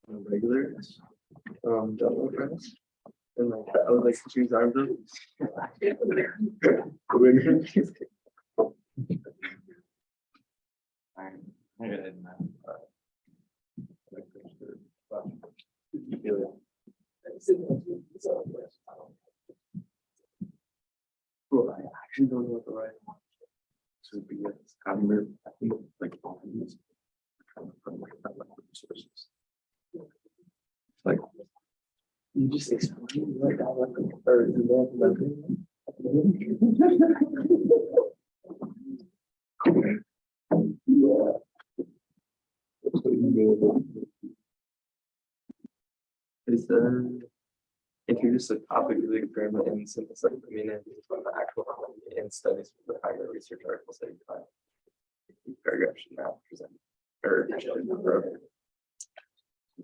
regular double friends. And like I would like to choose arms up. Bro, I actually don't know what the right one should be. I remember, I think like all of these from like resources. Like you just explain like that, like or the yeah. It's introduce a topic of the experiment and synthesize the main ideas from the actual and studies from the higher research articles that you find. Paragraph should now present or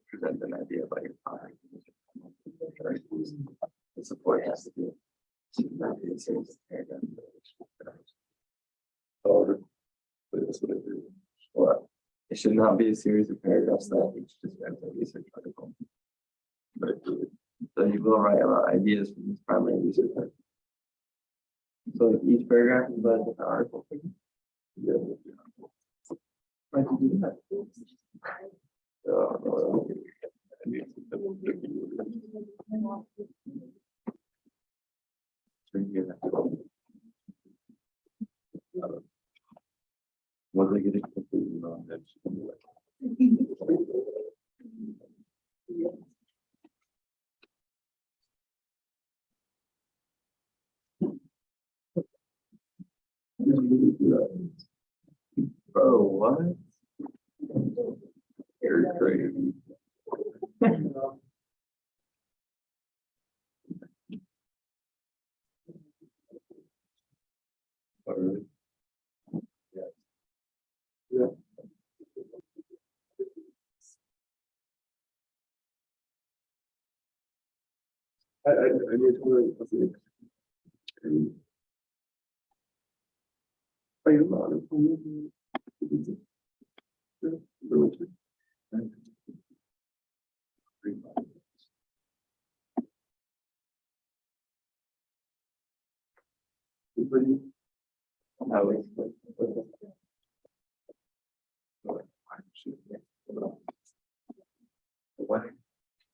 present an idea about your topic. The support has to be a series of paragraphs. Oh, that's what I do. Well, it should not be a series of paragraphs that each describes a research article. But so you will write about ideas from this primary research article. So like each paragraph is about a different article. Yeah. Why did you do that? Was I getting completely wrong? Bro, what? You're crazy. Alright. Yeah. I need to learn. Are you not?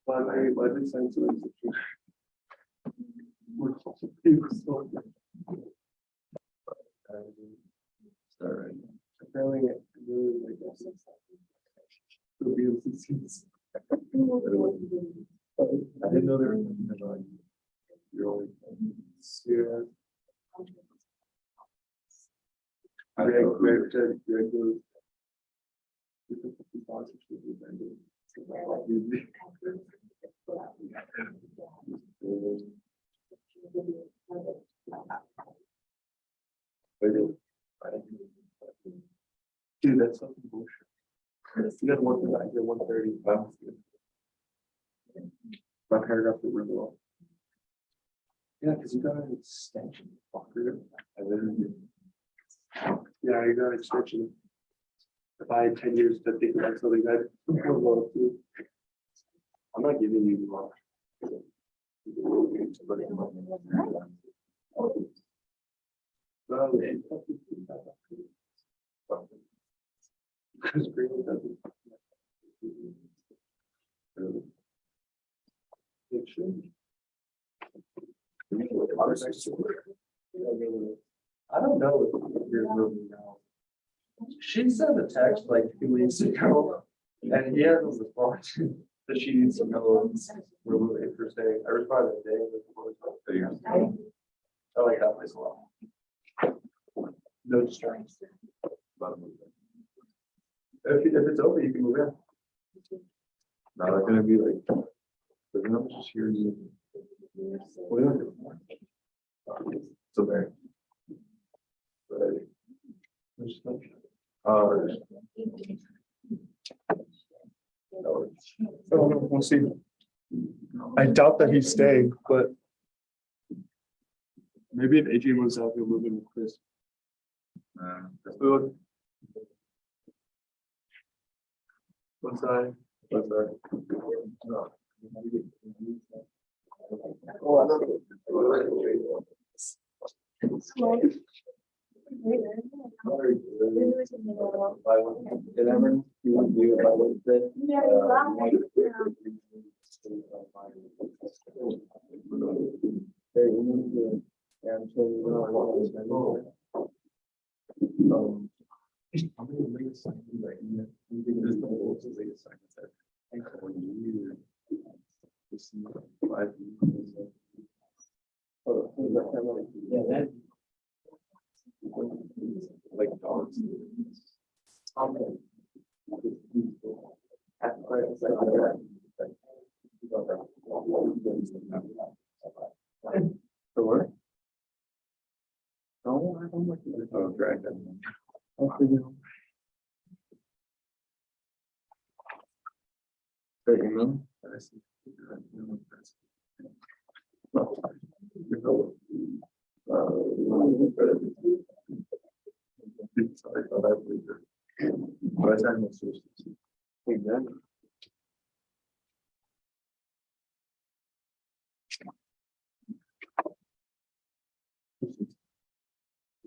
Why did science apparently it really like I didn't know there was about your only yeah. Dude, that's something bullshit. You got one thing, I did 130. My paragraph was really long. Yeah, because you got an extension, fucker. I literally did. Yeah, you got an extension. If I had 10 years to think about something, I'm not giving you the wrong. It should. I don't know if you're moving now. She sent a text like 2 weeks ago, and he hasn't responded that she needs to know we're moving for saying. I responded today with I like that place a lot. No distractions. If it's open, you can move in. No, they're gonna be like, they're gonna just hear you. What are you doing? So there. We'll see. I doubt that he's staying, but maybe if AJ moves out, he'll move in with Chris. What's that? What's that? Oh, I don't know. Whatever you want to do about Wednesday. Hey, we need to, yeah, I'm sure you know what was going on. I'm gonna make a sign, like, yeah, we can just go to the latest sign, it's like, thank you for you. This is 5 years. Oh, so that kind of like, yeah, that. Like dogs. The what? No, I don't like it. Oh, drag that. So you mean? Exactly.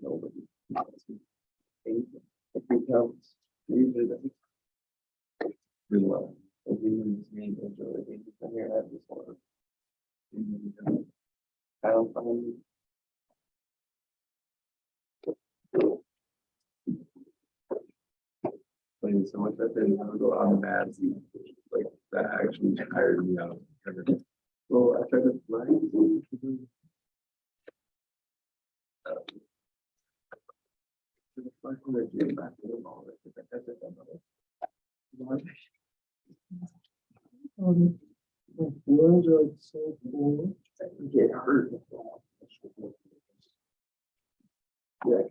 Nobody. If it helps, usually doesn't. Really well. If you use me, enjoy it, you can hear that before. I don't find. Playing so much that they never go on bad, like that actually tired me out. Well, I tried to fly. Words are so cool. Get hurt. Yeah.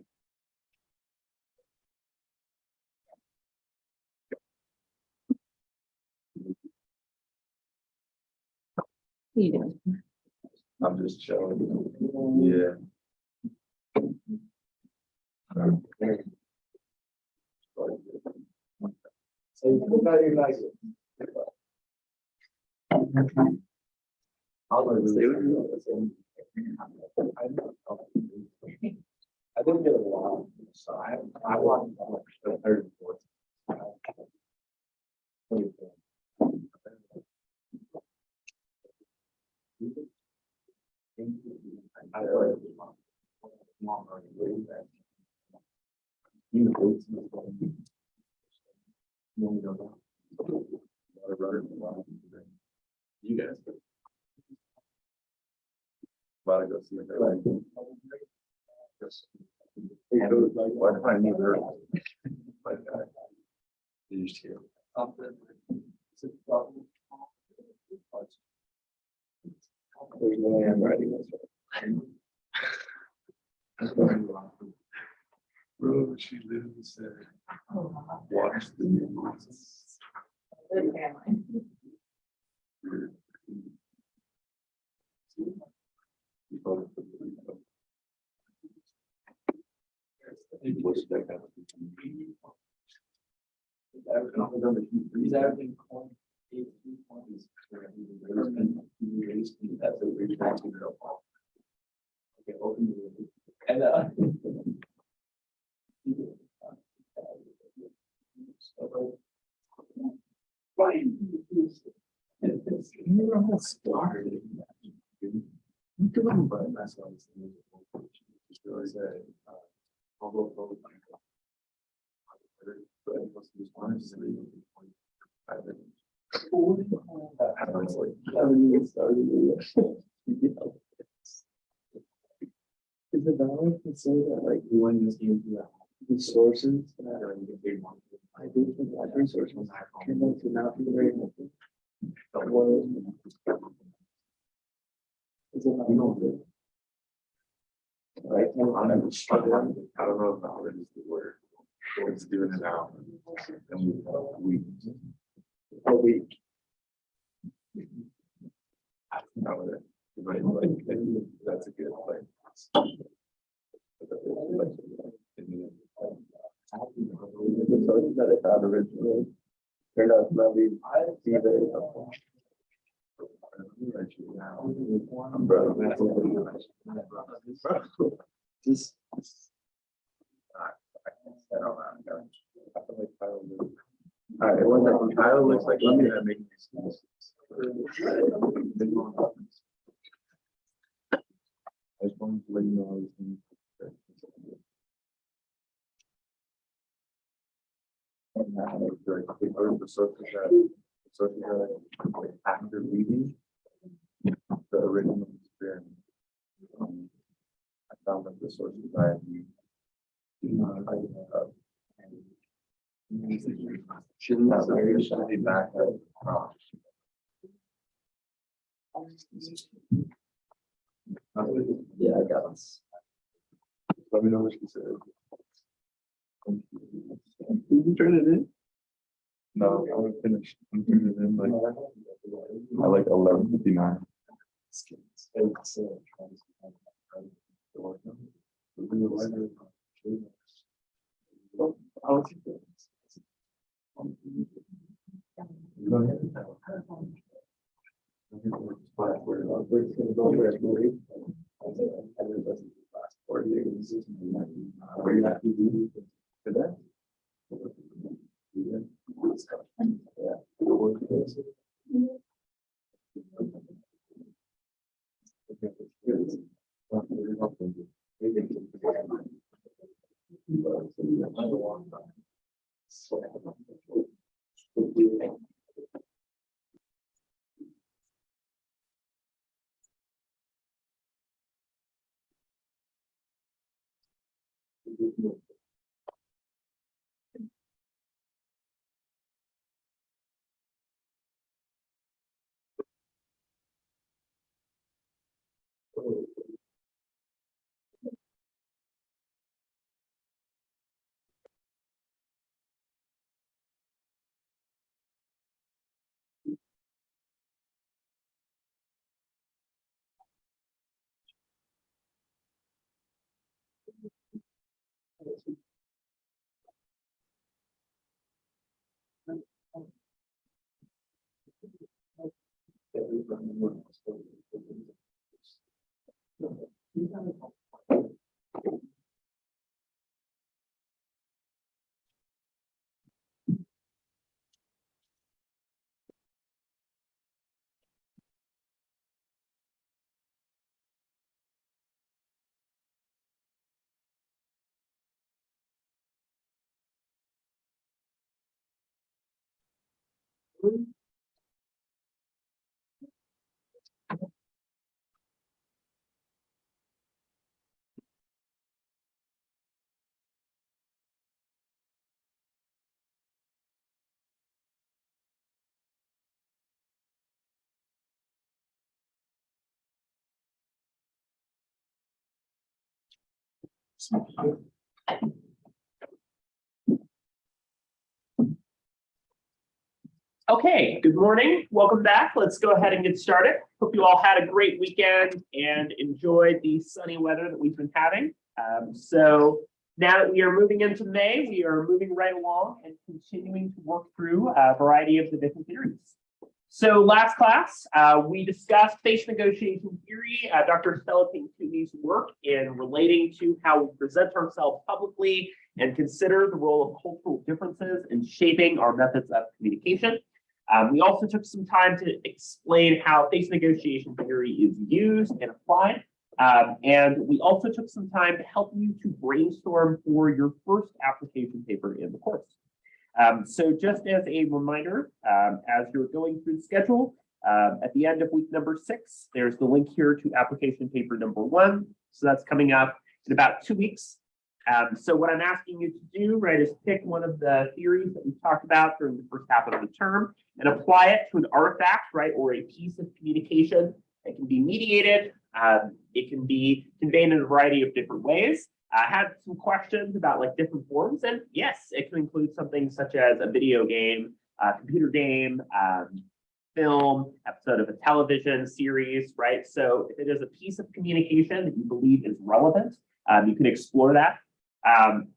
I'm just chilling. Yeah. So you got your nice. I'll stay with you. I didn't get a lot, so I want the third and fourth. You guys. About to go see it. Why do I need her? Like that. You just hear. There's no way I'm writing this. Bro, she literally said, watch the news. He's averaging 0.82 points. That's a big thing. Okay, open the. And fine. You know how started. I'm doing, but that's what I'm saying. Just realized that. But it must be fine, just leave it. I haven't even started. Is it valid to say that like you want this game to the sources that are in the big one? I do think that resources came out to not be very helpful. Is it not good? Right, I'm never struggling. I don't know if valid is the word. It's doing it now. And a week. I don't know that. Like, that's a good thing. That I thought originally. Turned out to not be very helpful. Bro, just. All right, one that from Kyle looks like let me not making excuses. I just wanted to let you know I was doing. After reading the original experiment, I found that the sources I had used shouldn't have very slightly back up. Yeah, I got this. Let me know what she said. Did you turn it in? No, I haven't finished. I'm turning it in like 11:59. Okay, good morning. Welcome back. Let's go ahead and get started. Hope you all had a great weekend and enjoyed the sunny weather that we've been having. So now that we are moving into May, we are moving right along and continuing to work through a variety of the different theories. So last class, we discussed face negotiation theory, Dr. Stella King-Cooney's work in relating to how we present ourselves publicly and consider the role of cultural differences in shaping our methods of communication. We also took some time to explain how face negotiation theory is used and applied. And we also took some time to help you to brainstorm for your first application paper in the course. So just as a reminder, as you're going through the schedule, at the end of week number 6, there's the link here to application paper number 1. So that's coming up in about 2 weeks. So what I'm asking you to do, right, is pick one of the theories that we talked about during the first half of the term and apply it to an artifact, right, or a piece of communication that can be mediated. It can be conveyed in a variety of different ways. I had some questions about like different forms, and yes, it can include something such as a video game, a computer game, film, episode of a television series, right? So if it is a piece of communication that you believe is relevant, you can explore that.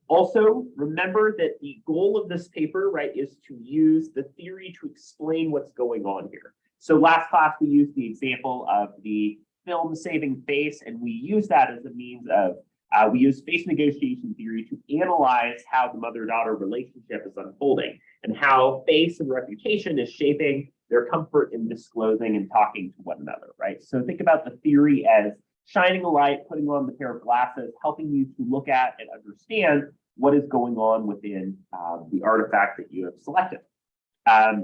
Also, remember that the goal of this paper, right, is to use the theory to explain what's going on here. So last class, we used the example of the film saving face, and we use that as a means of, we use face negotiation theory to analyze how the mother-daughter relationship is unfolding and how face and reputation is shaping their comfort in disclosing and talking to one another, right? So think about the theory as shining a light, putting on the pair of glasses, helping you to look at and understand what is going on within the artifact that you have selected.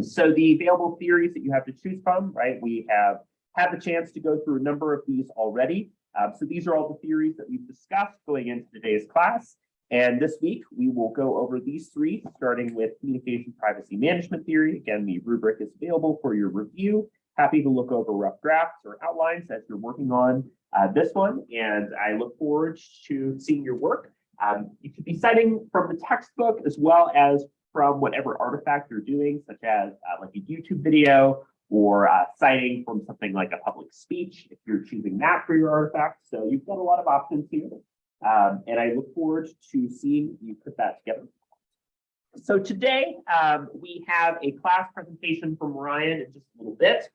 So the available theories that you have to choose from, right? We have had the chance to go through a number of these already. So these are all the theories that we've discussed going into today's class. And this week, we will go over these three, starting with communication privacy management theory. Again, the rubric is available for your review. Happy to look over rough drafts or outlines as you're working on this one. And I look forward to seeing your work. You could be citing from the textbook as well as from whatever artifact you're doing, such as like a YouTube video or citing from something like a public speech if you're choosing that for your artifact. So you've got a lot of options here. And I look forward to seeing you put that together. So today we have a class presentation from Ryan in just a little bit,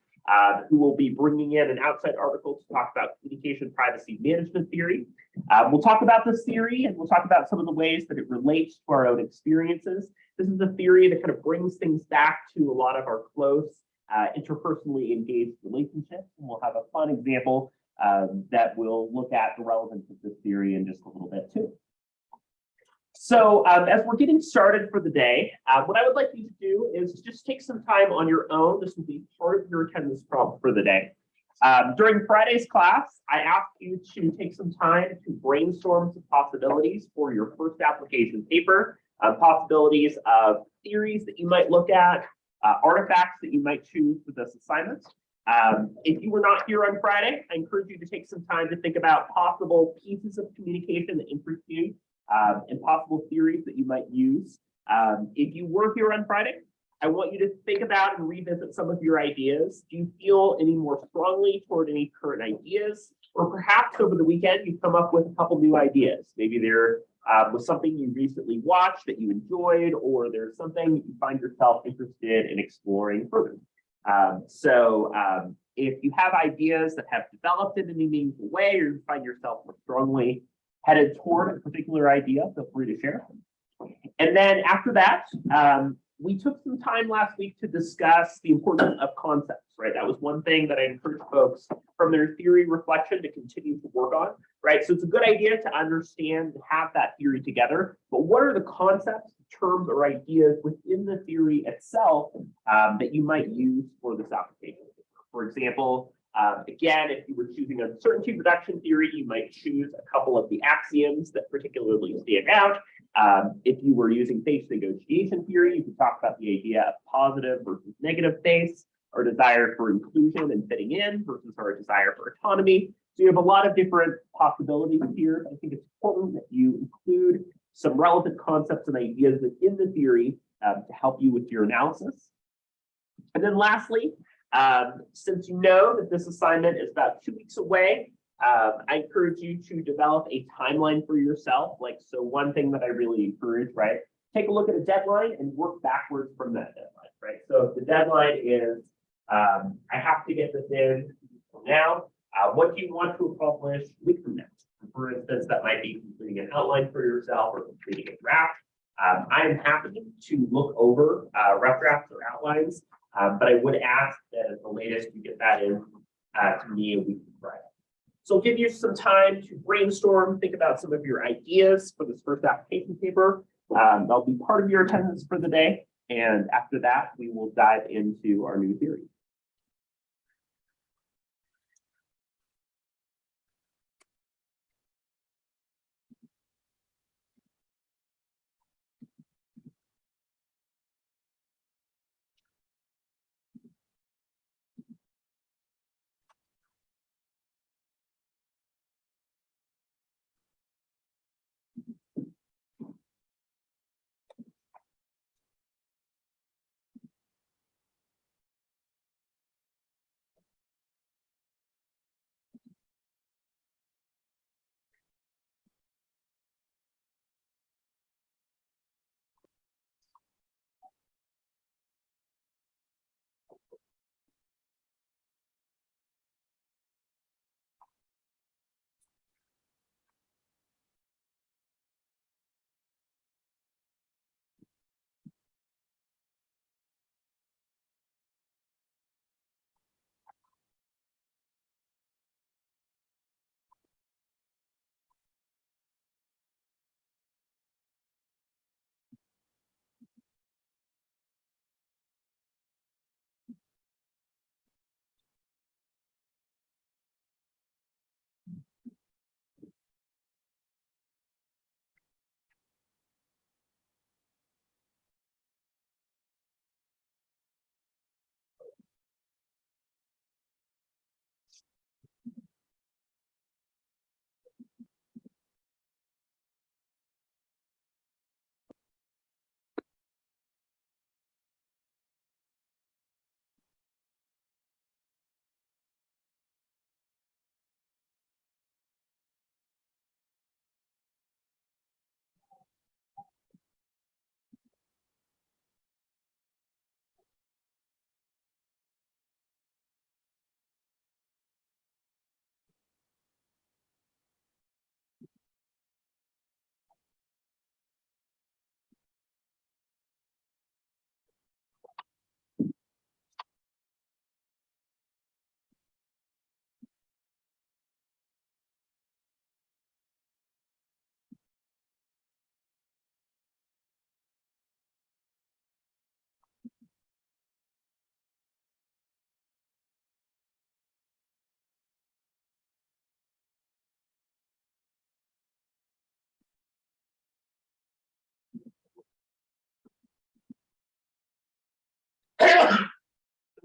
who will be bringing in an outside article to talk about communication privacy management theory. We'll talk about this theory and we'll talk about some of the ways that it relates to our own experiences. This is a theory that kind of brings things back to a lot of our close interpersonally engaged relationships. And we'll have a fun example that will look at the relevance of this theory in just a little bit too. So as we're getting started for the day, what I would like you to do is just take some time on your own. This will be part of your attendance prompt for the day. During Friday's class, I asked you to take some time to brainstorm some possibilities for your first application paper, possibilities of theories that you might look at, artifacts that you might choose for this assignment. If you were not here on Friday, I encourage you to take some time to think about possible pieces of communication that interest you and possible theories that you might use. If you were here on Friday, I want you to think about and revisit some of your ideas. Do you feel any more strongly toward any current ideas? Or perhaps over the weekend, you've come up with a couple new ideas. Maybe there was something you recently watched that you enjoyed, or there's something you find yourself interested in exploring further. If you have ideas that have developed in any meaningful way, or you find yourself more strongly headed toward a particular idea, feel free to share. And then after that, we took some time last week to discuss the importance of concepts, right? That was one thing that I encourage folks from their theory reflection to continue to work on, right? So it's a good idea to understand and have that theory together, but what are the concepts, terms, or ideas within the theory itself that you might use for this application? For example, again, if you were choosing uncertainty reduction theory, you might choose a couple of the axioms that particularly stand out. If you were using face negotiation theory, you could talk about the idea of positive versus negative face, our desire for inclusion and fitting in versus our desire for autonomy. So you have a lot of different possibilities here. I think it's important that you include some relevant concepts and ideas within the theory to help you with your analysis. And then lastly, since you know that this assignment is about 2 weeks away, I encourage you to develop a timeline for yourself. So one thing that I really encourage, right? Take a look at a deadline and work backwards from that deadline, right? So if the deadline is, I have to get this in from now, what do you want to accomplish a week from now? For instance, that might be completing an outline for yourself or completing a draft. I am happy to look over rough drafts or outlines, but I would ask that at the latest you get that in to me a week from Friday. So I'll give you some time to brainstorm, think about some of your ideas for this first application paper. That'll be part of your attendance for the day. And after that, we will dive into our new theory.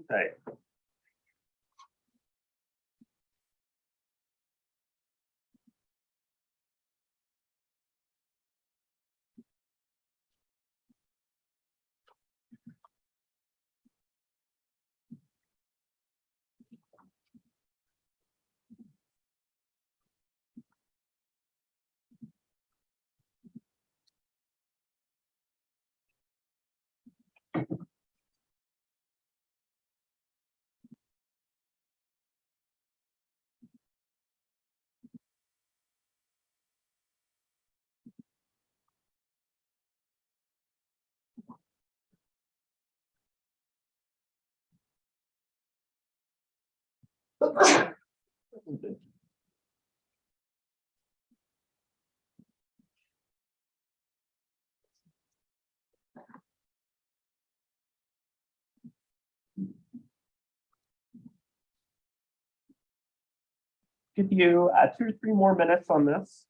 Right. Give you 2 to 3 more minutes on this.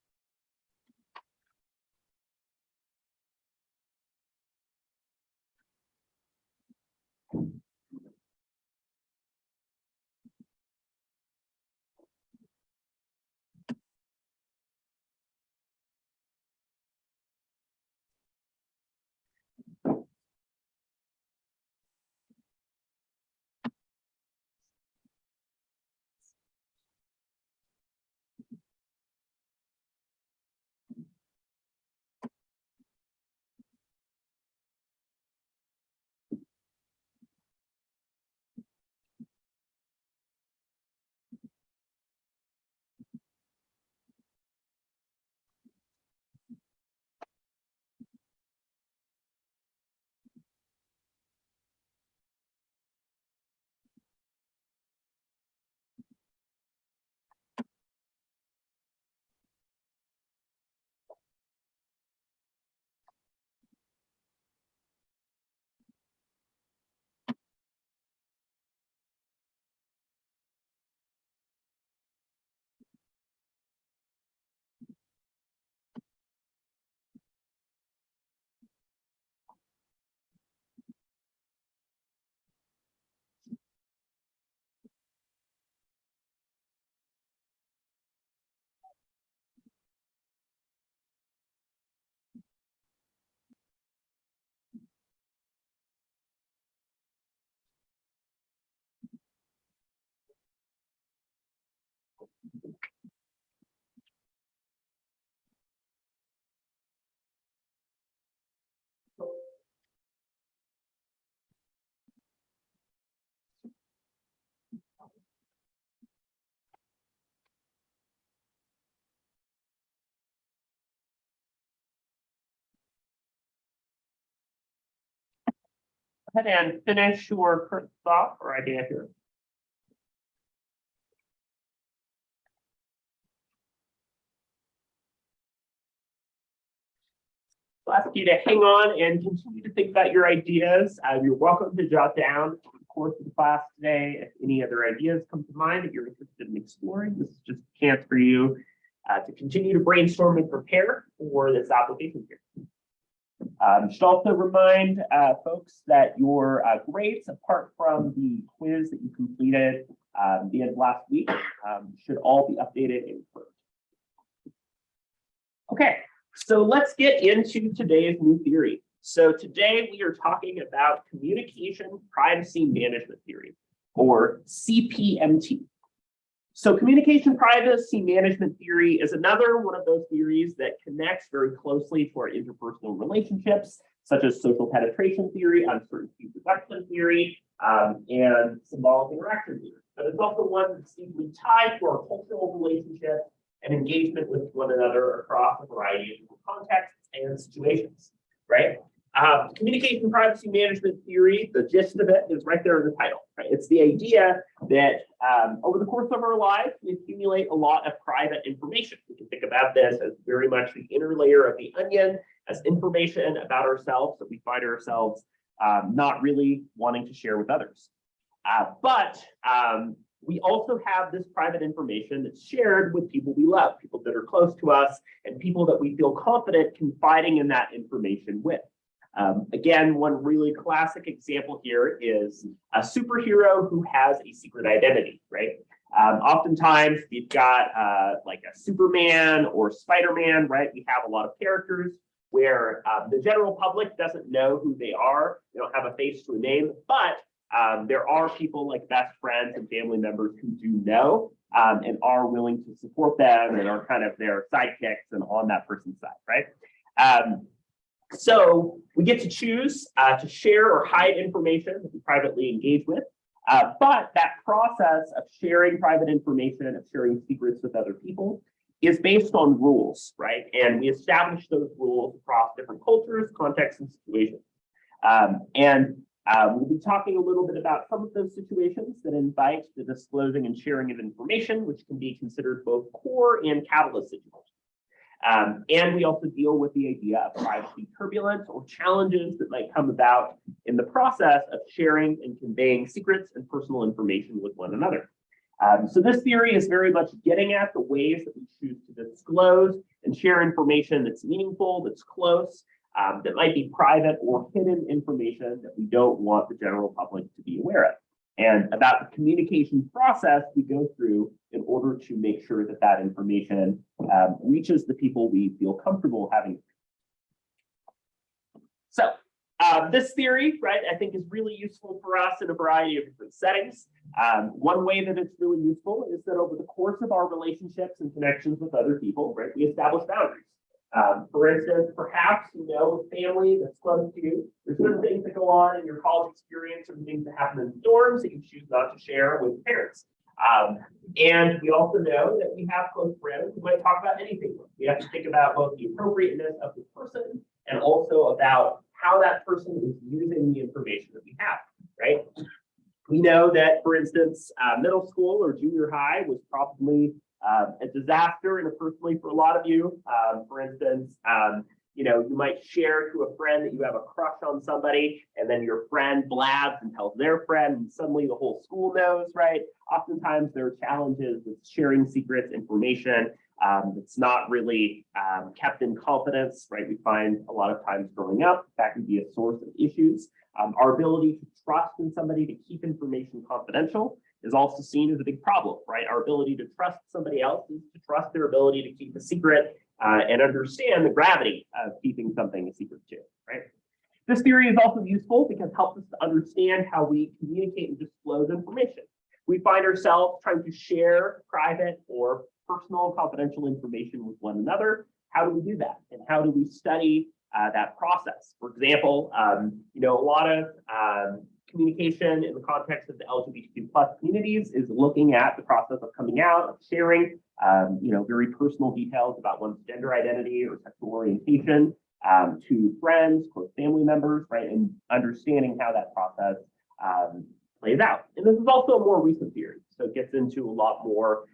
Go ahead and finish your current thought or idea here. I'll ask you to hang on and continue to think about your ideas. You're welcome to jot down over the course of the class today if any other ideas come to mind that you're interested in exploring. This is just a chance for you to continue to brainstorm and prepare for this application here. Should also remind folks that your grades, apart from the quiz that you completed the end of last week, should all be updated and improved. Okay. So let's get into today's new theory. So today we are talking about communication privacy management theory, or CPMT. So communication privacy management theory is another one of those theories that connects very closely to our interpersonal relationships, such as social penetration theory, uncertainty reduction theory, and symbolic interaction theory. But it's also one that's deeply tied to our cultural relationships and engagement with one another across a variety of contexts and situations, right? Communication privacy management theory, the gist of it is right there in the title, right? It's the idea that over the course of our lives, we accumulate a lot of private information. We can think about this as very much the inner layer of the onion, as information about ourselves that we find ourselves not really wanting to share with others. But we also have this private information that's shared with people we love, people that are close to us, and people that we feel confident confiding in that information with. Again, one really classic example here is a superhero who has a secret identity, right? Oftentimes we've got like a Superman or Spider-Man, right? We have a lot of characters where the general public doesn't know who they are. They don't have a face to a name, but there are people like best friends and family members who do know and are willing to support them and are kind of their sidekicks and on that person's side, right? So we get to choose to share or hide information that we privately engage with. But that process of sharing private information, of sharing secrets with other people is based on rules, right? And we establish those rules across different cultures, contexts, and situations. We'll be talking a little bit about some of those situations that invite the disclosing and sharing of information, which can be considered both core and catalyst situations. And we also deal with the idea of privacy turbulence or challenges that might come about in the process of sharing and conveying secrets and personal information with one another. So this theory is very much getting at the ways that we choose to disclose and share information that's meaningful, that's close, that might be private or hidden information that we don't want the general public to be aware of. And about the communication process we go through in order to make sure that that information reaches the people we feel comfortable having. So this theory, right, I think is really useful for us in a variety of different settings. One way that it's really useful is that over the course of our relationships and connections with other people, right, we establish boundaries. For instance, perhaps you know a family that's close to you. There's certain things that go on in your college experience, certain things that happen in dorms that you choose not to share with parents. And we also know that we have close friends who might talk about anything. We have to think about both the appropriateness of the person and also about how that person is using the information that we have, right? We know that, for instance, middle school or junior high was probably a disaster interpersonally for a lot of you. For instance, you might share to a friend that you have a crush on somebody, and then your friend blabs and tells their friend, and suddenly the whole school knows, right? Oftentimes there are challenges with sharing secrets, information that's not really kept in confidence, right? We find a lot of times growing up, that can be a source of issues. Our ability to trust in somebody to keep information confidential is also seen as a big problem, right? Our ability to trust somebody else is to trust their ability to keep a secret and understand the gravity of keeping something a secret too, right? This theory is also useful because it helps us to understand how we communicate and disclose information. We find ourselves trying to share private or personal confidential information with one another. How do we do that? And how do we study that process? For example, a lot of communication in the context of the LGBTQ+ communities is looking at the process of coming out, of sharing, very personal details about one's gender identity or sexual orientation to friends, close family members, right? And understanding how that process plays out. And this is also a more recent theory, so it gets into a lot more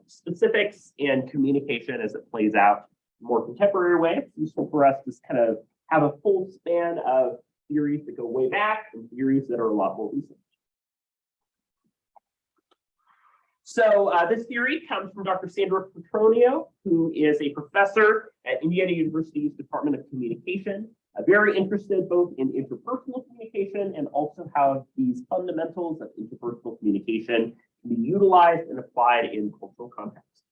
specifics and communication as it plays out in a more contemporary way. It's useful for us to kind of have a full span of theories that go way back and theories that are a lot more recent. So this theory comes from Dr. Sandra Petronio, who is a professor at Indiana University's Department of Communication, very interested both in interpersonal communication and also how these fundamentals of interpersonal communication can be utilized and applied in cultural contexts.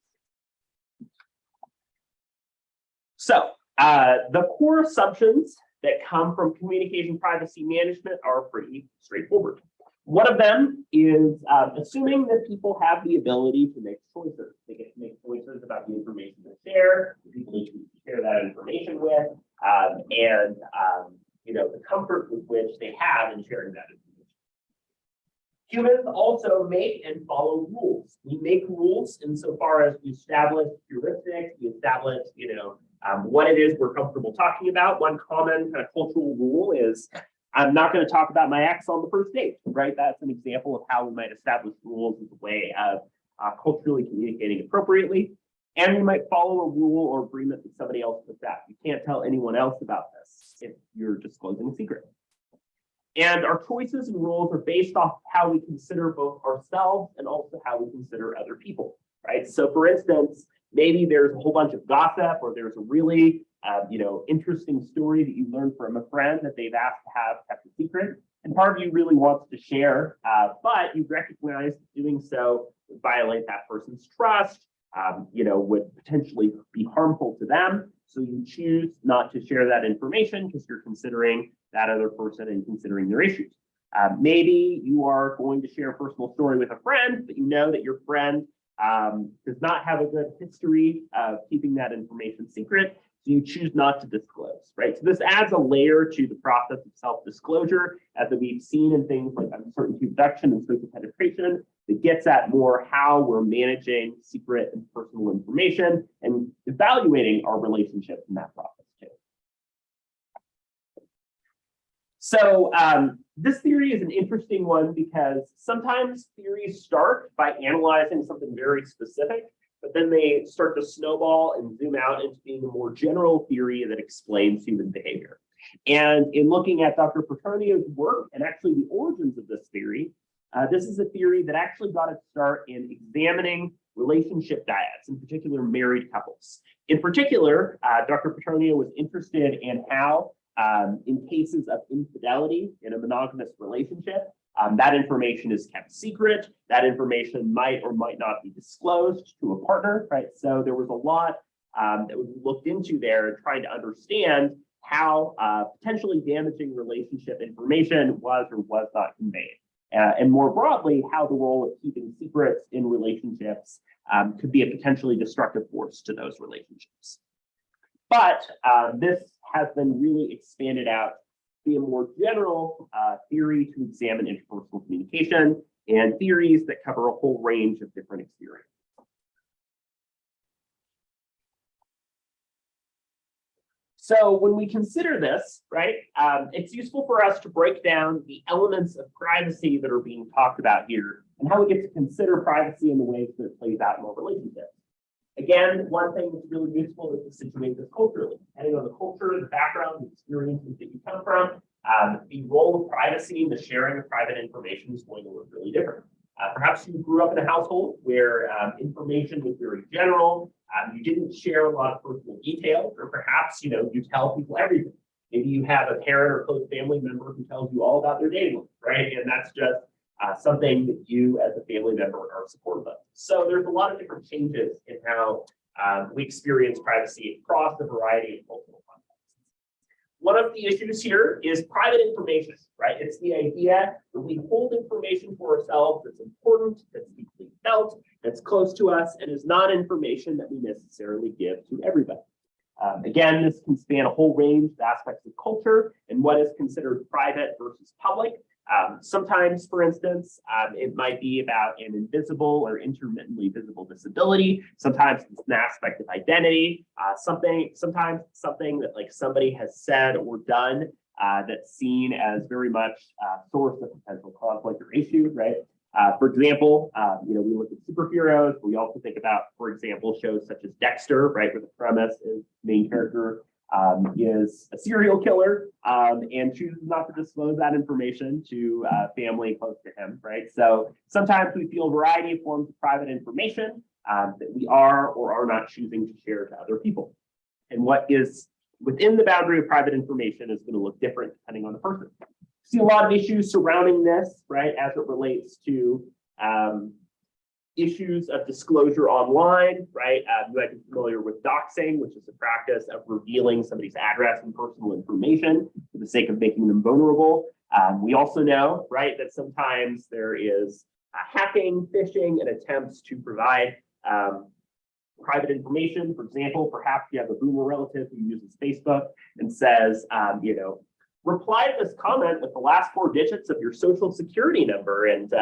So the core assumptions that come from communication privacy management are pretty straightforward. One of them is assuming that people have the ability to make choices. They get to make choices about the information they share, the people they choose to share that information with, and the comfort with which they have in sharing that information. Humans also make and follow rules. We make rules insofar as we establish heuristics, we establish, what it is we're comfortable talking about. One common kind of cultural rule is I'm not going to talk about my ex on the first date, right? That's an example of how we might establish rules as a way of culturally communicating appropriately. And we might follow a rule or agreement that somebody else puts out. You can't tell anyone else about this if you're disclosing a secret. And our choices and rules are based off how we consider both ourselves and also how we consider other people, right? So for instance, maybe there's a whole bunch of gossip or there's a really interesting story that you learned from a friend that they've asked to have kept a secret. And part of you really wants to share, but you recognize doing so would violate that person's trust, would potentially be harmful to them. So you choose not to share that information because you're considering that other person and considering their issues. Maybe you are going to share a personal story with a friend, but you know that your friend does not have a good history of keeping that information secret. So you choose not to disclose, right? So this adds a layer to the process of self-disclosure, as we've seen in things like uncertainty reduction and social penetration, that gets at more how we're managing secret and personal information and evaluating our relationships in that process too. So this theory is an interesting one because sometimes theories start by analyzing something very specific, but then they start to snowball and zoom out into being a more general theory that explains human behavior. And in looking at Dr. Petronio's work and actually the origins of this theory, this is a theory that actually got its start in examining relationship dyads, in particular married couples. In particular, Dr. Petronio was interested in how, in cases of infidelity in a monogamous relationship, that information is kept secret. That information might or might not be disclosed to a partner, right? So there was a lot that was looked into there and trying to understand how potentially damaging relationship information was or was not conveyed. And more broadly, how the role of keeping secrets in relationships could be a potentially destructive force to those relationships. But this has been really expanded out to be a more general theory to examine interpersonal communication and theories that cover a whole range of different experiences. So when we consider this, right, it's useful for us to break down the elements of privacy that are being talked about here and how we get to consider privacy in the ways that it plays out in our relationships. Again, one thing that's really useful is to situate this culturally. Depending on the culture, the background, the experiences that you come from, the role of privacy and the sharing of private information is going to look really different. Perhaps you grew up in a household where information was very general. You didn't share a lot of personal details, or perhaps you tell people everything. Maybe you have a parent or close family member who tells you all about their dating life, right? And that's just something that you as a family member are supportive of. So there's a lot of different changes in how we experience privacy across a variety of cultural contexts. One of the issues here is private information, right? It's the idea that we hold information for ourselves that's important, that's deeply felt, that's close to us, and is not information that we necessarily give to everybody. Again, this can span a whole range of aspects of culture and what is considered private versus public. Sometimes, for instance, it might be about an invisible or intermittently visible disability. Sometimes it's an aspect of identity. Sometimes something that like somebody has said or done that's seen as very much a source of potential conflict or issue, right? For example, we look at superheroes. We also think about, for example, shows such as Dexter, right, where the premise is the main character is a serial killer and chooses not to disclose that information to family close to him, right? So sometimes we feel a variety of forms of private information that we are or are not choosing to share to other people. And what is within the boundary of private information is going to look different depending on the person. See a lot of issues surrounding this, right, as it relates to issues of disclosure online, right? You might be familiar with doxing, which is the practice of revealing somebody's address and personal information for the sake of making them vulnerable. We also know, right, that sometimes there is hacking, phishing, and attempts to provide private information. For example, perhaps you have a boomer relative who uses Facebook and says, reply to this comment with the last 4 digits of your social security number and,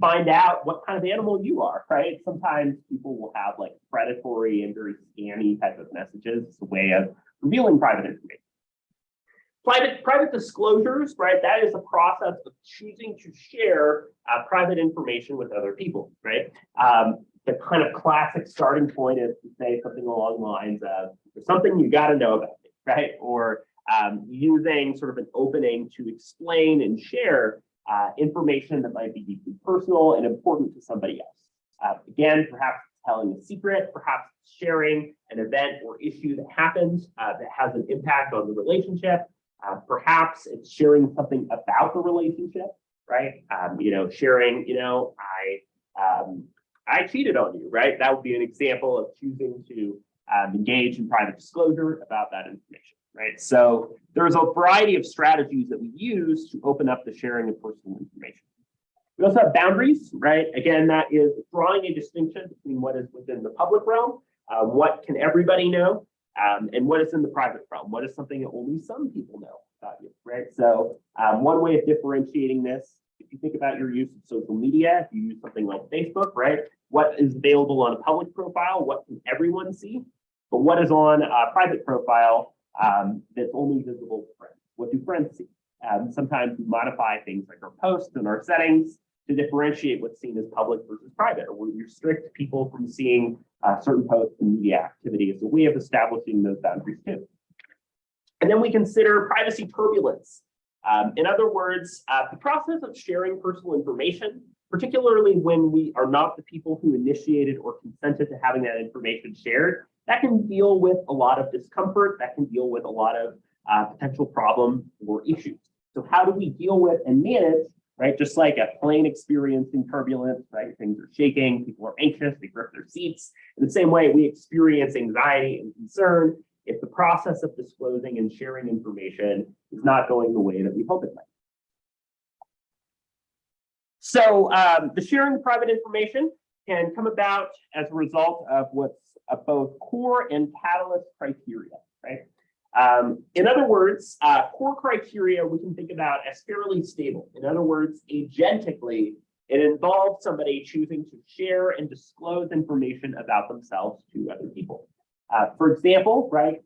find out what kind of animal you are, right? Sometimes people will have like predatory and very scammy type of messages. It's a way of revealing private information. Private disclosures, right? That is a process of choosing to share private information with other people, right? The kind of classic starting point is to say something along the lines of, there's something you got to know about me, right? Or using sort of an opening to explain and share information that might be deeply personal and important to somebody else. Again, perhaps telling a secret, perhaps sharing an event or issue that happened that has an impact on the relationship. Perhaps it's sharing something about the relationship, right? Sharing, I cheated on you, right? That would be an example of choosing to engage in private disclosure about that information, right? So there's a variety of strategies that we use to open up the sharing of personal information. We also have boundaries, right? Again, that is drawing a distinction between what is within the public realm, what can everybody know, and what is in the private realm. What is something that only some people know about you, right? So one way of differentiating this, if you think about your use of social media, if you use something like Facebook, right? What is available on a public profile? What can everyone see? But what is on a private profile that's only visible to friends? What do friends see? Sometimes we modify things like our posts and our settings to differentiate what's seen as public versus private, or we restrict people from seeing certain posts and media activity as a way of establishing those boundaries too. And then we consider privacy turbulence. In other words, the process of sharing personal information, particularly when we are not the people who initiated or consented to having that information shared, that can deal with a lot of discomfort, that can deal with a lot of potential problems or issues. So how do we deal with and manage, right? Just like a plane experiencing turbulence, right? Things are shaking, people are anxious, they grip their seats. In the same way, we experience anxiety and concern if the process of disclosing and sharing information is not going the way that we hope it might. So the sharing of private information can come about as a result of what's both core and catalyst criteria, right? In other words, core criteria we can think about as fairly stable. In other words, agentically, it involves somebody choosing to share and disclose information about themselves to other people. For example, right,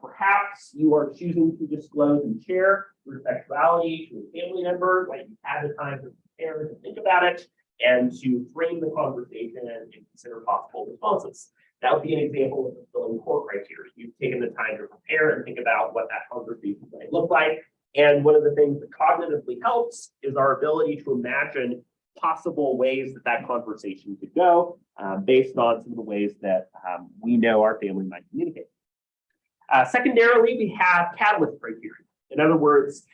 perhaps you are choosing to disclose and share your sexuality to a family member, like you've had the time to prepare to think about it and to frame the conversation and consider possible responses. That would be an example of fulfilling core criteria. You've taken the time to prepare and think about what that conversation might look like. And one of the things that cognitively helps is our ability to imagine possible ways that that conversation could go based on some of the ways that we know our family might communicate. Secondarily, we have catalyst criteria. In other words,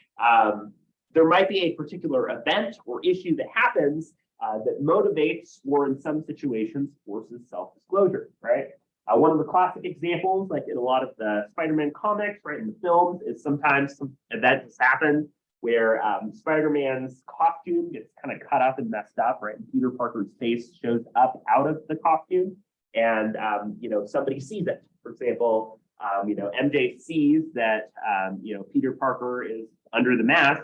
there might be a particular event or issue that happens that motivates or in some situations forces self-disclosure, right? One of the classic examples, like in a lot of the Spider-Man comics, right, in the films, is sometimes some event has happened where Spider-Man's costume gets kind of cut up and messed up, right? And Peter Parker's face shows up out of the costume, and somebody sees it. For example, MJ sees that Peter Parker is under the mask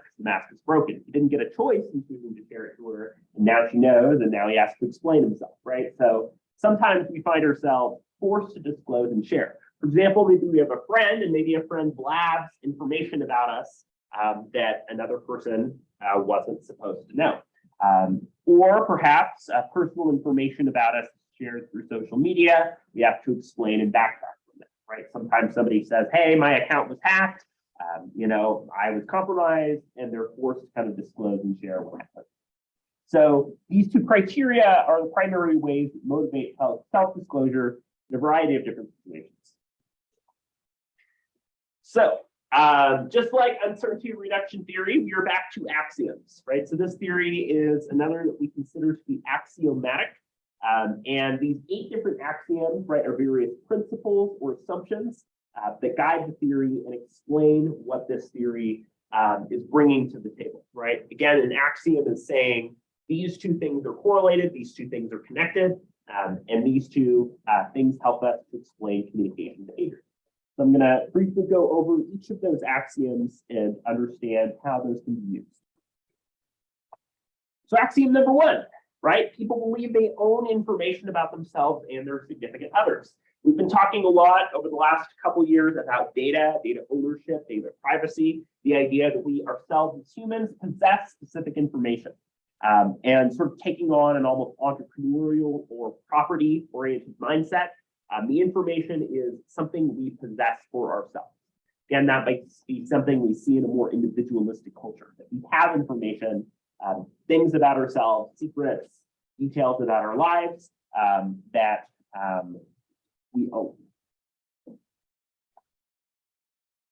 is broken. He didn't get a choice in choosing to share it to her, and now she knows, and now he has to explain himself, right? So sometimes we find ourselves forced to disclose and share. For example, maybe we have a friend, and maybe a friend blabs information about us that another person wasn't supposed to know. Or perhaps personal information about us shared through social media, we have to explain and backtrack from it, right? Sometimes somebody says, hey, my account was hacked, I was compromised, and they're forced to kind of disclose and share what happened. So these two criteria are the primary ways that motivate self-disclosure in a variety of different situations. So just like uncertainty reduction theory, we are back to axioms, right? So this theory is another that we consider to be axiomatic. And these 8 different axioms, right, are various principles or assumptions that guide the theory and explain what this theory is bringing to the table, right? Again, an axiom is saying these two things are correlated, these two things are connected, and these two things help us to explain communication behavior. So I'm going to briefly go over each of those axioms and understand how those can be used. So axiom number 1, right? People believe they own information about themselves and their significant others. We've been talking a lot over the last couple of years about data ownership, data privacy, the idea that we ourselves as humans possess specific information, and sort of taking on an almost entrepreneurial or property-oriented mindset. The information is something we possess for ourselves. Again, that might be something we see in a more individualistic culture, that we have information, things about ourselves, secrets, details about our lives that we own.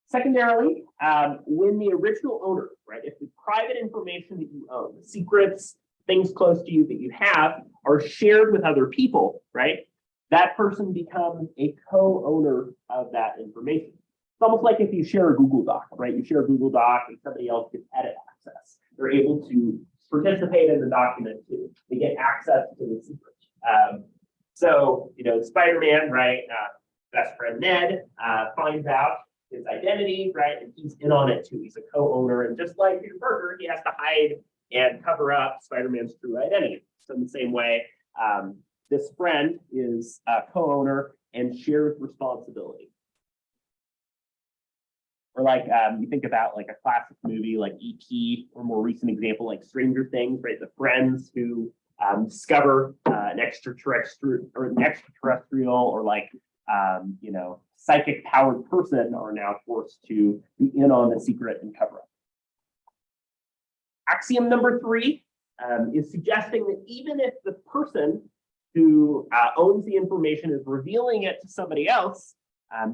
Secondarily, when the original owner, right, if the private information that you own, the secrets, things close to you that you have are shared with other people, right, that person becomes a co-owner of that information. It's almost like if you share a Google Doc, right? You share a Google Doc and somebody else gets edit access. They're able to participate in the document too. They get access to the secret. So, Spider-Man, right, best friend Ned finds out his identity, right? And he's in on it too. He's a co-owner. And just like Peter Parker, he has to hide and cover up Spider-Man's true identity. So in the same way, this friend is a co-owner and shares responsibility. Or like you think about like a classic movie like E.T. or more recent example like Stranger Things, right? The friends who discover an extraterrestrial or like psychic powered person are now forced to be in on the secret and cover up. Axiom number 3 is suggesting that even if the person who owns the information is revealing it to somebody else,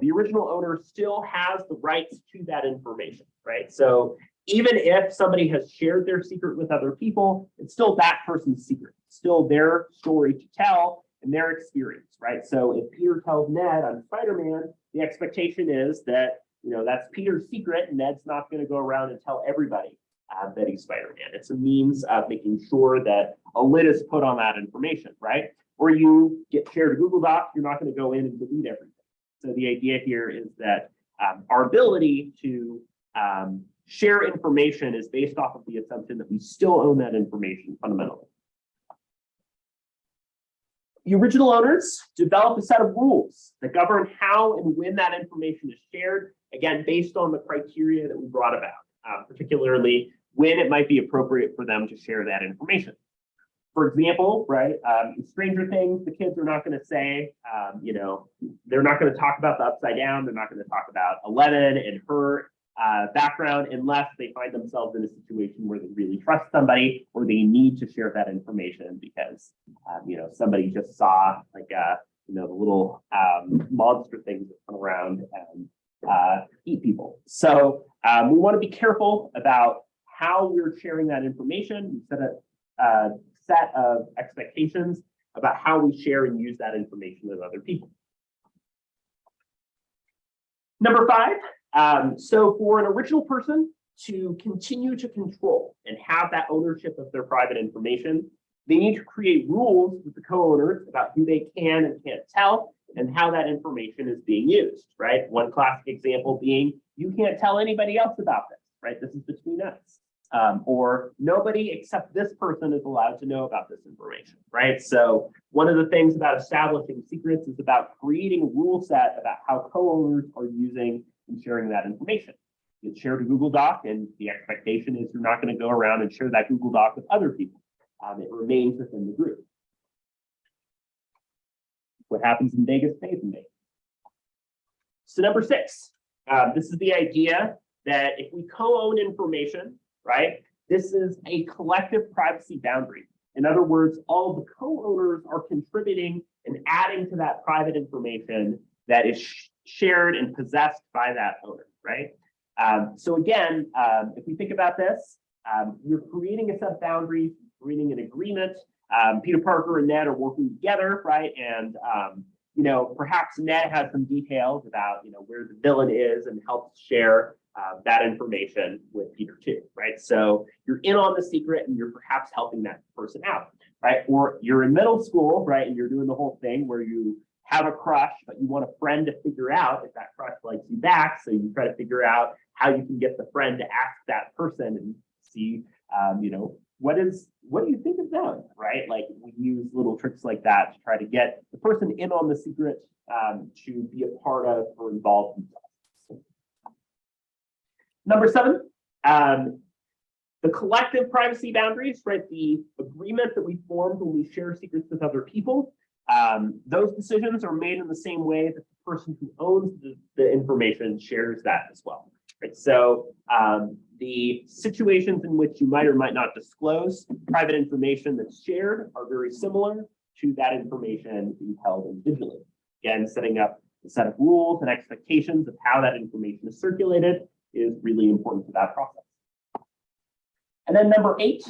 the original owner still has the rights to that information, right? So even if somebody has shared their secret with other people, it's still that person's secret, it's still their story to tell and their experience, right? So if Peter tells Ned, I'm Spider-Man, the expectation is that, that's Peter's secret, and Ned's not going to go around and tell everybody that he's Spider-Man. It's a means of making sure that a lid is put on that information, right? Or you get shared a Google Doc, you're not going to go in and delete everything. So the idea here is that our ability to share information is based off of the assumption that we still own that information fundamentally. The original owners develop a set of rules that govern how and when that information is shared, again, based on the criteria that we brought about, particularly when it might be appropriate for them to share that information. For example, right, in Stranger Things, the kids are not going to say, they're not going to talk about the Upside Down. They're not going to talk about Eleven and her background unless they find themselves in a situation where they really trust somebody or they need to share that information because, somebody just saw like, the little monster things that come around and eat people. So we want to be careful about how we're sharing that information. We set a set of expectations about how we share and use that information with other people. Number 5, so for an original person to continue to control and have that ownership of their private information, they need to create rules with the co-owners about who they can and can't tell and how that information is being used, right? One classic example being, you can't tell anybody else about this, right? This is between us. Or nobody except this person is allowed to know about this information, right? So one of the things about establishing secrets is about creating a rule set about how co-owners are using and sharing that information. It's shared a Google Doc, and the expectation is you're not going to go around and share that Google Doc with other people. It remains within the group. What happens in Vegas stays in Vegas. So number 6, this is the idea that if we co-own information, right, this is a collective privacy boundary. In other words, all the co-owners are contributing and adding to that private information that is shared and possessed by that owner, right? So again, if we think about this, you're creating a set of boundaries, creating an agreement. Peter Parker and Ned are working together, right? And perhaps Ned has some details about where the villain is and helps share that information with Peter too, right? So you're in on the secret and you're perhaps helping that person out, right? Or you're in middle school, right? And you're doing the whole thing where you have a crush, but you want a friend to figure out if that crush likes you back. So you try to figure out how you can get the friend to ask that person and see, what do you think of them, right? Like we use little tricks like that to try to get the person in on the secret to be a part of or involved in. Number 7, the collective privacy boundaries, right? The agreement that we formed when we share secrets with other people. Those decisions are made in the same way that the person who owns the information shares that as well, right? So the situations in which you might or might not disclose private information that's shared are very similar to that information being held individually. Again, setting up a set of rules and expectations of how that information is circulated is really important to that process. And then number 8,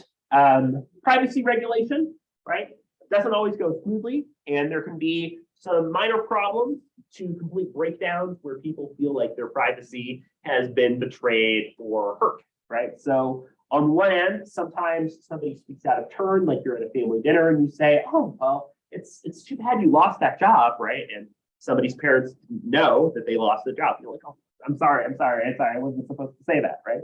privacy regulation, right? It doesn't always go smoothly, and there can be some minor problems to complete breakdowns where people feel like their privacy has been betrayed or hurt, right? So on one end, sometimes somebody speaks out of turn, like you're at a family dinner and you say, oh, well, it's too bad you lost that job, right? And somebody's parents know that they lost the job. You're like, oh, I'm sorry, I wasn't supposed to say that, right?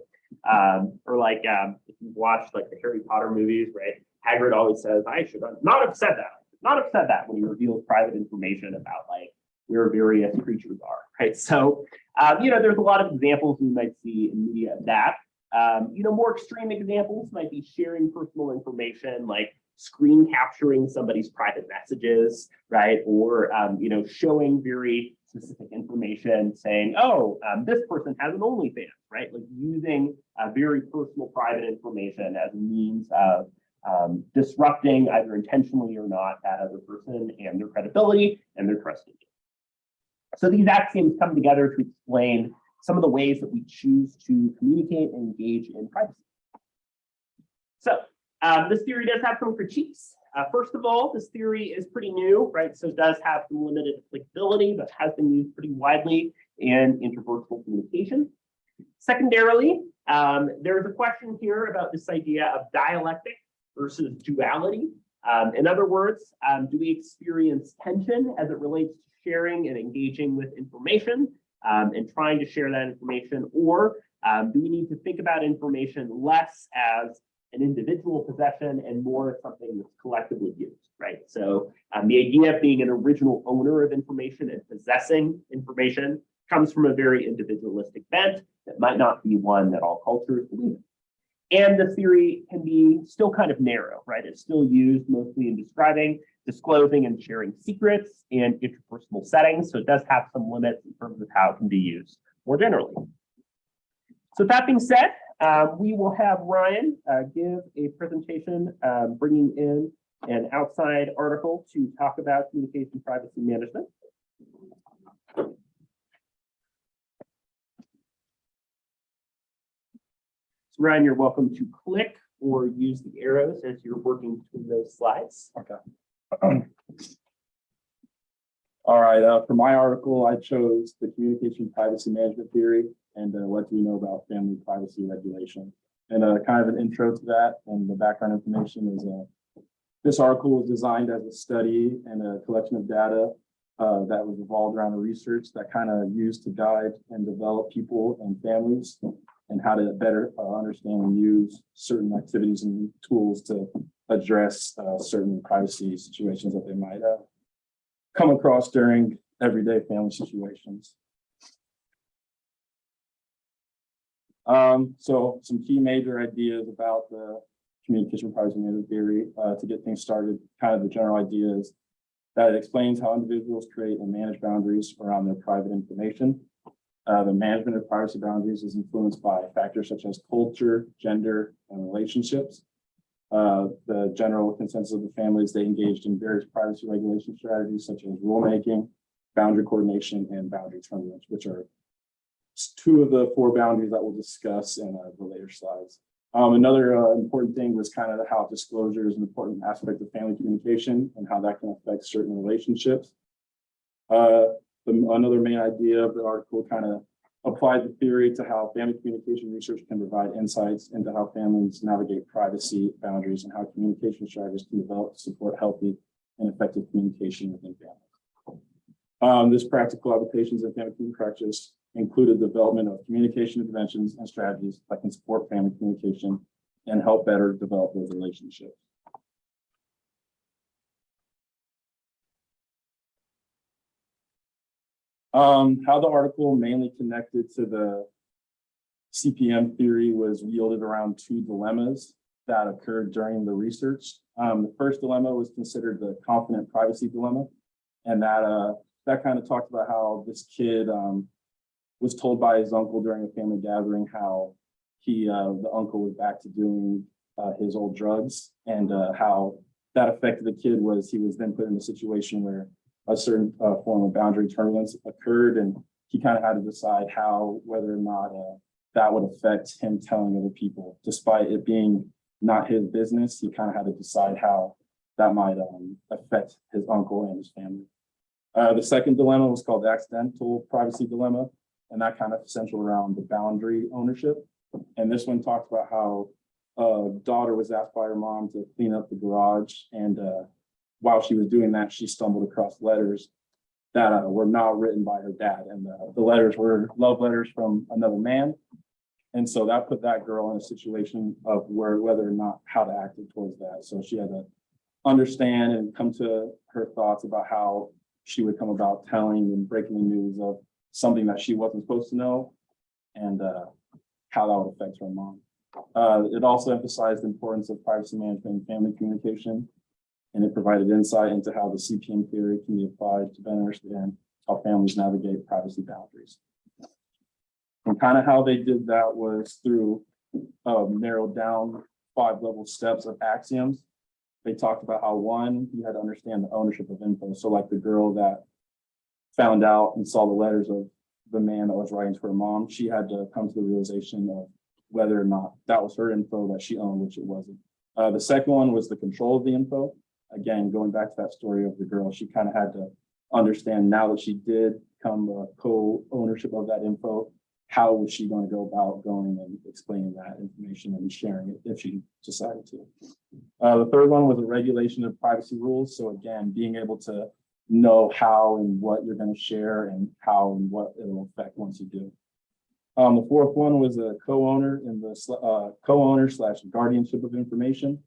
Or like if you watch like the Harry Potter movies, right? Hagrid always says, I should not have said that when he reveals private information about like where various creatures are, right? So, there's a lot of examples we might see in media of that. More extreme examples might be sharing personal information, like screen capturing somebody's private messages, right? Or, showing very specific information saying, oh, this person has an OnlyFans, right? Like using very personal private information as a means of disrupting either intentionally or not that other person and their credibility and their trust in you. So these axioms come together to explain some of the ways that we choose to communicate and engage in privacy. So this theory does have some critiques. First of all, this theory is pretty new, right? So it does have some limited applicability, but has been used pretty widely in interpersonal communication. Secondarily, there's a question here about this idea of dialectic versus duality. In other words, do we experience tension as it relates to sharing and engaging with information and trying to share that information, or do we need to think about information less as an individual possession and more as something that's collectively used, right? So the idea of being an original owner of information and possessing information comes from a very individualistic bent that might not be one that all cultures believe in. And the theory can be still kind of narrow, right? It's still used mostly in describing, disclosing, and sharing secrets in interpersonal settings. So it does have some limits in terms of how it can be used more generally. So that being said, we will have Ryan give a presentation bringing in an outside article to talk about communication privacy management. So Ryan, you're welcome to click or use the arrows as you're working between those slides. Okay. All right, for my article, I chose the communication privacy management theory and what do we know about family privacy regulation. And kind of an intro to that and the background information is this article was designed as a study and a collection of data that was revolved around the research that kind of used to guide and develop people and families and how to better understand and use certain activities and tools to address certain privacy situations that they might come across during everyday family situations. So some key major ideas about the communication privacy management theory to get things started. Kind of the general idea is that it explains how individuals create and manage boundaries around their private information. The management of privacy boundaries is influenced by factors such as culture, gender, and relationships. The general consensus of the family is they engaged in various privacy regulation strategies such as rulemaking, boundary coordination, and boundary tournaments, which are 2 of the 4 boundaries that we'll discuss in the later slides. Another important thing was kind of how disclosure is an important aspect of family communication and how that can affect certain relationships. Another main idea of the article kind of applied the theory to how family communication research can provide insights into how families navigate privacy boundaries and how communication strategies can develop to support healthy and effective communication within families. This practical applications of family communication practice included development of communication interventions and strategies that can support family communication and help better develop those relationships. How the article mainly connected to the CPM theory was yielded around 2 dilemmas that occurred during the research. The first dilemma was considered the confident privacy dilemma, and that kind of talked about how this kid was told by his uncle during a family gathering how the uncle was back to doing his old drugs, and how that affected the kid was he was then put in a situation where a certain form of boundary turbulence occurred, and he kind of had to decide whether or not that would affect him telling other people, despite it being not his business. He kind of had to decide how that might affect his uncle and his family. The second dilemma was called the accidental privacy dilemma, and that kind of centered around the boundary ownership. And this one talked about how a daughter was asked by her mom to clean up the garage, and while she was doing that, she stumbled across letters that were not written by her dad, and the letters were love letters from another man. And so that put that girl in a situation of whether or not how to act towards that. So she had to understand and come to her thoughts about how she would come about telling and breaking the news of something that she wasn't supposed to know, and how that would affect her mom. It also emphasized the importance of privacy management and family communication, and it provided insight into how the CPM theory can be applied to better understand how families navigate privacy boundaries. And kind of how they did that was through narrowed down 5-level steps of axioms. They talked about how, one, you had to understand the ownership of info. So like the girl that found out and saw the letters of the man that was writing to her mom, she had to come to the realization of whether or not that was her info that she owned, which it wasn't. The second one was the control of the info. Again, going back to that story of the girl, she kind of had to understand, now that she did come co-ownership of that info, how was she going to go about going and explaining that information and sharing it if she decided to. The third one was a regulation of privacy rules. So again, being able to know how and what you're going to share and how and what it will affect once you do. The fourth one was a co-owner and the co-owner/guardianship of information.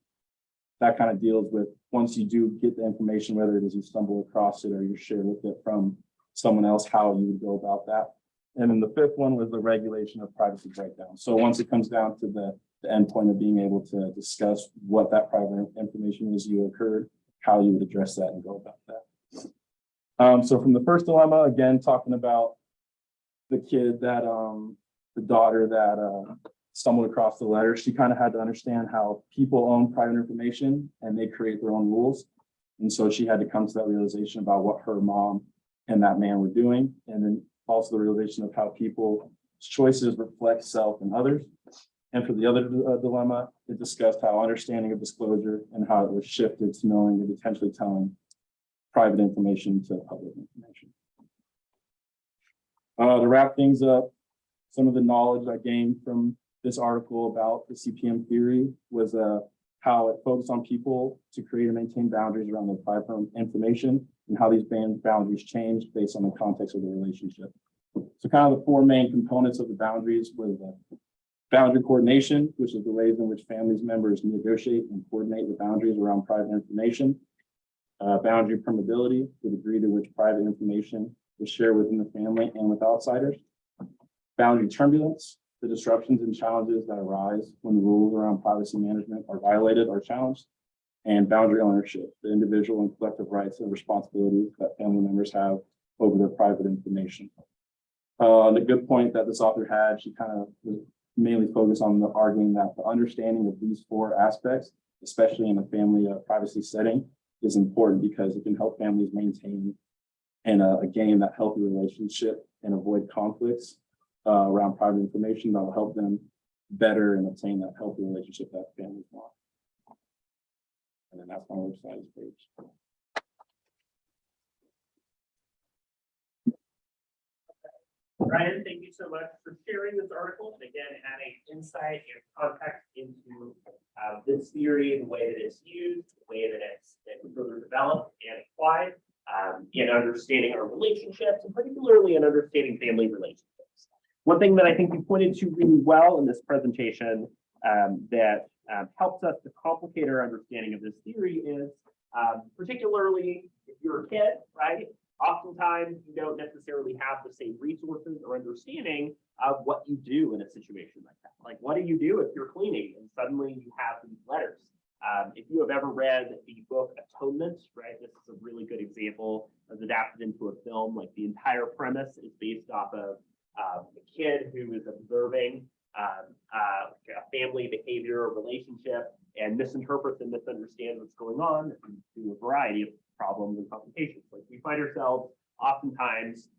That kind of deals with once you do get the information, whether it is you stumble across it or you share with it from someone else, how you would go about that. And then the fifth one was the regulation of privacy breakdown. So once it comes down to the endpoint of being able to discuss what that private information is you occurred, how you would address that and go about that. So from the first dilemma, again, talking about the kid that, the daughter that stumbled across the letter, she kind of had to understand how people own private information and they create their own rules. And so she had to come to that realization about what her mom and that man were doing. And then also the realization of how people's choices reflect self and others. And for the other dilemma, it discussed how understanding of disclosure and how it was shifted to knowing and potentially telling private information to public information. To wrap things up, some of the knowledge I gained from this article about the CPM theory was how it focused on people to create and maintain boundaries around their private information and how these boundaries changed based on the context of the relationship. So kind of the four main components of the boundaries were the boundary coordination, which is the ways in which families members negotiate and coordinate the boundaries around private information. Boundary permeability, the degree to which private information is shared within the family and with outsiders. Boundary turbulence, the disruptions and challenges that arise when the rules around privacy management are violated or challenged. And boundary ownership, the individual and collective rights and responsibilities that family members have over their private information. The good point that this author had, she kind of was mainly focused on the arguing that the understanding of these four aspects, especially in a family privacy setting, is important because it can help families maintain and gain that healthy relationship and avoid conflicts around private information that will help them better and obtain that healthy relationship that families want. And then that's my website page. Ryan, thank you so much for sharing this article and again adding insight and context into this theory, the way that it's used, the way that it's been further developed and applied in understanding our relationships and particularly in understanding family relationships. One thing that I think you pointed to really well in this presentation that helps us to complicate our understanding of this theory is particularly if you're a kid, right? Oftentimes you don't necessarily have the same resources or understanding of what you do in a situation like that. Like, what do you do if you're cleaning and suddenly you have these letters? If you have ever read the book Atonement, right, this is a really good example as adapted into a film. Like, the entire premise is based off of a kid who is observing a family behavior or relationship and misinterprets and misunderstands what's going on through a variety of problems and complications. Like we find ourselves oftentimes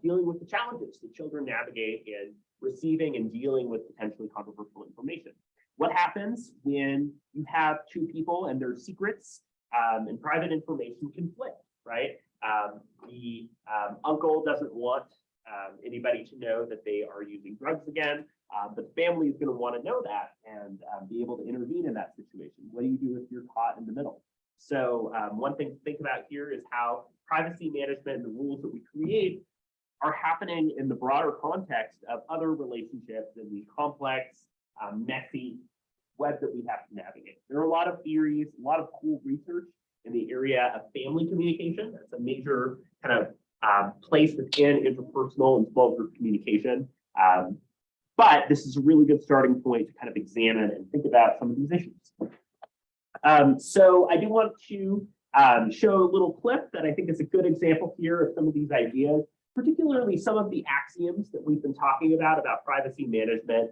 dealing with the challenges that children navigate in receiving and dealing with potentially controversial information. What happens when you have two people and their secrets and private information conflict, right? The uncle doesn't want anybody to know that they are using drugs again, but the family is going to want to know that and be able to intervene in that situation. What do you do if you're caught in the middle? So one thing to think about here is how privacy management and the rules that we create are happening in the broader context of other relationships in the complex, messy web that we have to navigate. There are a lot of theories, a lot of cool research in the area of family communication. That's a major kind of place within interpersonal and small group communication. But this is a really good starting point to kind of examine and think about some of these issues. So I do want to show a little clip that I think is a good example here of some of these ideas, particularly some of the axioms that we've been talking about privacy management,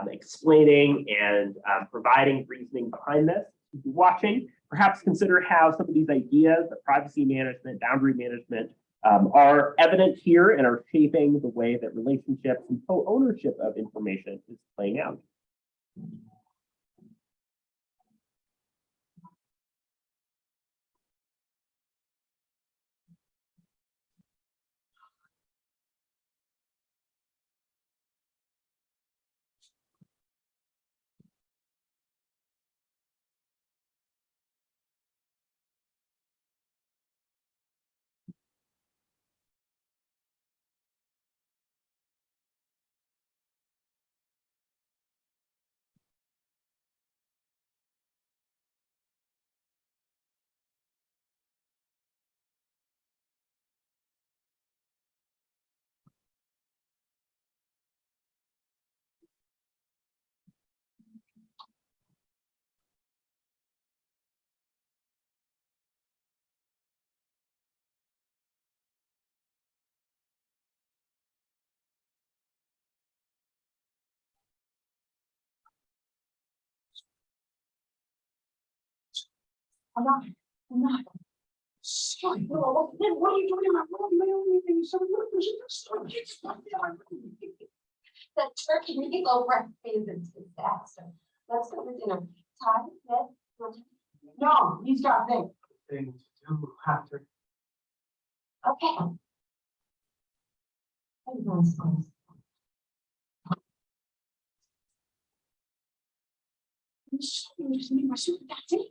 explaining and providing reasoning behind this. If you're watching, perhaps consider how some of these ideas of privacy management, boundary management, are evident here and are shaping the way that relationships and co-ownership of information is playing out. I'm not. Sorry, well, then what are you doing in my room? My only thing is so that turkey meatloaf recipe is a disaster. Let's go to dinner. Ty, Ned, no, he's got things. Thing to do after. Okay. Everyone's close. You just made my soup, that's it.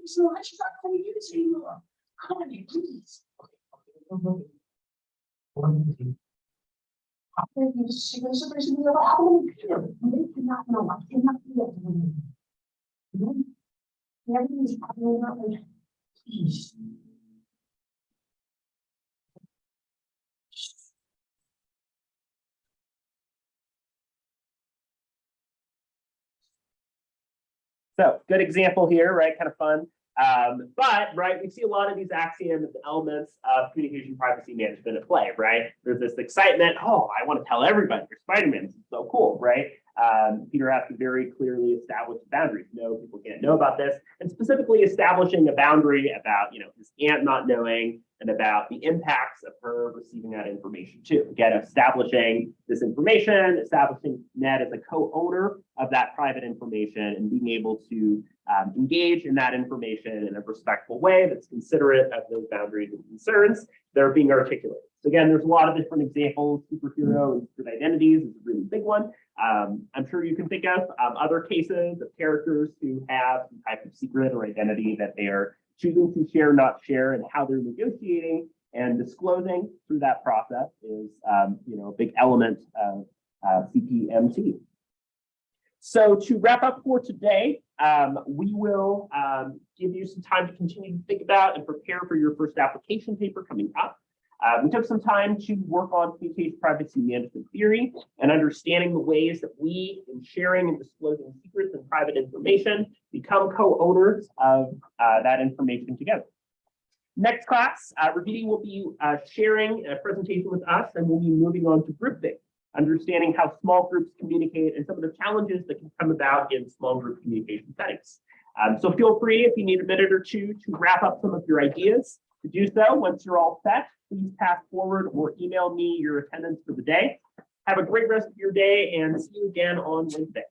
So much not going to use anymore. Come on, please. Everything's happening about like, please. So good example here, right? Kind of fun. But right, we see a lot of these axioms and elements of communication privacy management at play, right? There's this excitement, oh, I want to tell everybody you're Spider-Man, this is so cool, right? Peter has to very clearly establish boundaries. No, people can't know about this. And specifically establishing a boundary about, his aunt not knowing and about the impacts of her receiving that information too. Again, establishing this information, establishing Ned as a co-owner of that private information and being able to engage in that information in a respectful way that's considerate of those boundaries and concerns that are being articulated. So again, there's a lot of different examples. Superhero and secret identities is a really big one. I'm sure you can think of other cases of characters who have some type of secret or identity that they are choosing to share, not share, and how they're negotiating and disclosing through that process is, a big element of CPMT. So to wrap up for today, we will give you some time to continue to think about and prepare for your first application paper coming up. We took some time to work on communication privacy management theory and understanding the ways that we, in sharing and disclosing secrets and private information, become co-owners of that information together. Next class, Raviti will be sharing a presentation with us, and we'll be moving on to groupthink, understanding how small groups communicate and some of the challenges that can come about in small group communication settings. So feel free, if you need a minute or two, to wrap up some of your ideas. To do so, once you're all set, please pass forward or email me your attendance for the day. Have a great rest of your day and see you again on Wednesday.